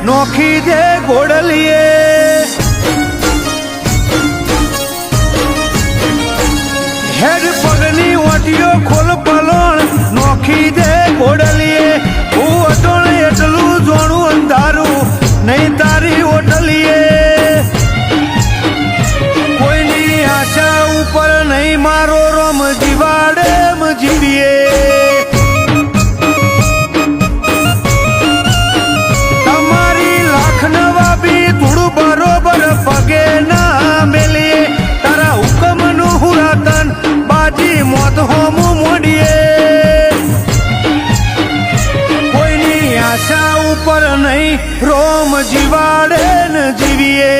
નોખી દે ઘોડલીએ હેડ પગની ઓટીઓ ખોલ પલોણ નોખી દે ઘોડલીએ હું અટોણ એટલું જોણું અંધારું નહીં તારી ઓટલીએ કોઈની આશા ઉપર નહીં મારો રોમ જીવાડે જીવીએ તમારી લાખ નવાબી થોડું બરોબર પગે ના મેલીએ તારા હુકમનું હુરાતન બાજી મોત હોમું મોડીએ કોઈની આશા ઉપર નહીં રોમ જીવાડે ને જીવીએ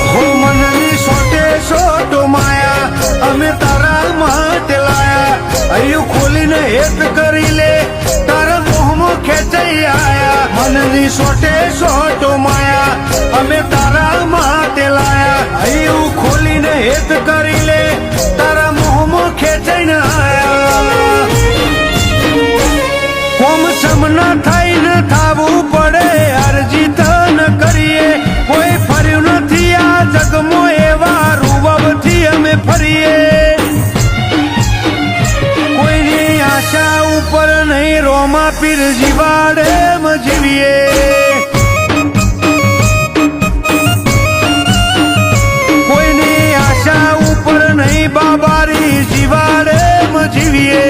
હો મનની સોટે સોટો માયા અમે તારા માટે લાયા અહીંયા ખોલીને હેત કરી લે તારા મોહમાં ખેંચાઈ આયા મનની સોટે સોટો માયા અમે તારા માટે લાયા અહીંયા ખોલીને હેત કરી લે તારા મોહમાં ખેંચાઈને આયા કોમ સમના થઈને થાવું પડે અરજી તન કરીએ કોઈ ફર્યું નથી આ જગમાં એવા રૂબબથી અમે ફરીએ કોઈની આશા ઉપર નહીં રોમા પીર જીવાડે જીવીએ કોઈની આશા ઉપર નહીં બાબારી જીવાડે જીવીએ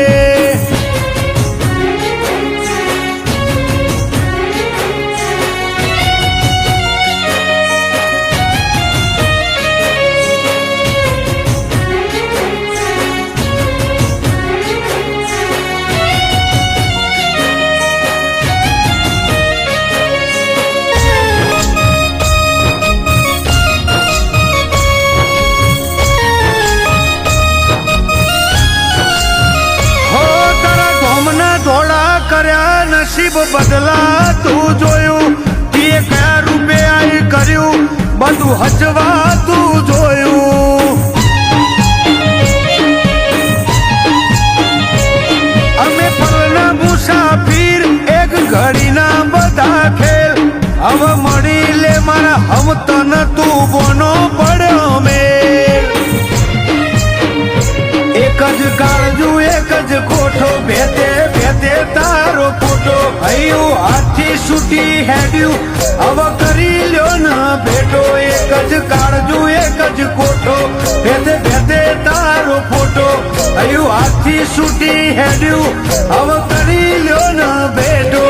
નસીબ બદલા તું જોયું તે કયા રૂપે આઈ કર્યું બધું હચવા તું જોયું અમે પલના મુસાફીર એક ઘડીના બધા ખેલ હવે મળી લે મારા હમ તન તું બોનો પડ્યો મેલ એક જ કાળજુ એક જ કોઠો ભેતે ભેતે તારો ફોટો હૈયું હાથથી છૂટી હેડ્યું હવે કરી લ્યો ના ભેટો એક જ કાળજુ એક જ કોઠો ભેતે ભેતે તારો ફોટો હૈયું હાથથી છૂટી હેડ્યું હવે કરી લ્યો ના ભેટો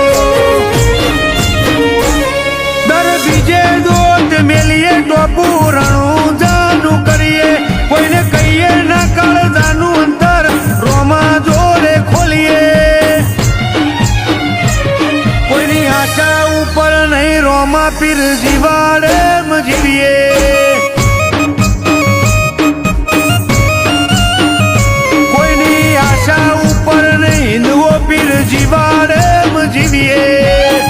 દર બીજે દોત મેલીએ ટોપું રણું જાનું કરીએ કોઈને કહીએ ના કાળજાનું અંતર રોમા જોડે ખોલીએ કોઈની આશા ઉપર નહીં રોમા પીર જીવાડે જીવીએ કોઈની આશા ઉપર નહીં હિન્દુઓ પીર જીવાડે જીવીએ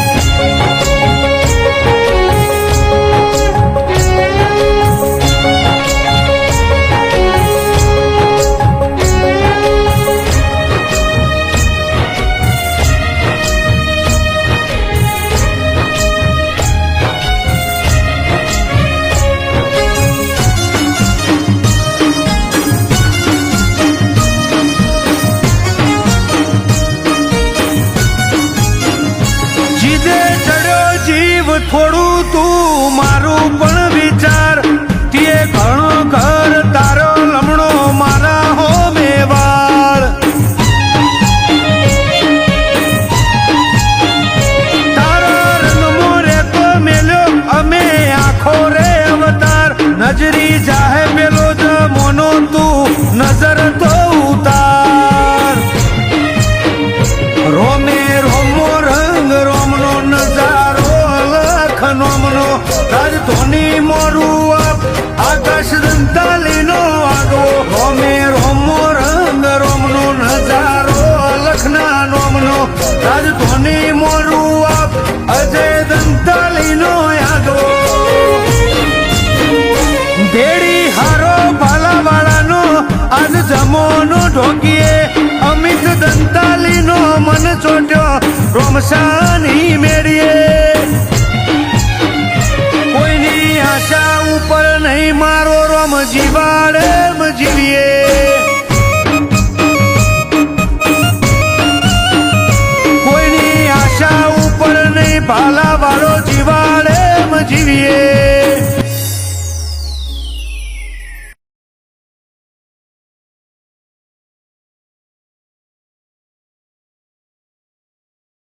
થોડું તું મારું પણ વિચાર તે ઘણો ઘર તારો લમણો મારા હો મેવાળ તારો રંગમો રેતો મેલ્યો અમે આખો રે અવતાર નજરી જાહે પેલો જ મોનો તું નજર તો ઉતાર રોમે રોમો રંગ રોમનો નજારો નોમનો તાજ ધોની મોરું આપ આકાશ દંતાલીનો આગો રોમે રોમો રંગ રોમનો નજારો લખના નોમનો તાજ ધોની મોરું આપ અજય દંતાલીનો આગો ભેડી હારો ભાલાવાળાનો આજ જમોનો ઢોકીએ અમિત દંતાલીનો મન ચોટે સ્મશાની મેળીએ કોઈની આશા ઉપર નહીં મારો રોમ જીવાડે જીવીએ કોઈની આશા ઉપર નહીં ભાલા વાળો જીવાડે જીવીએ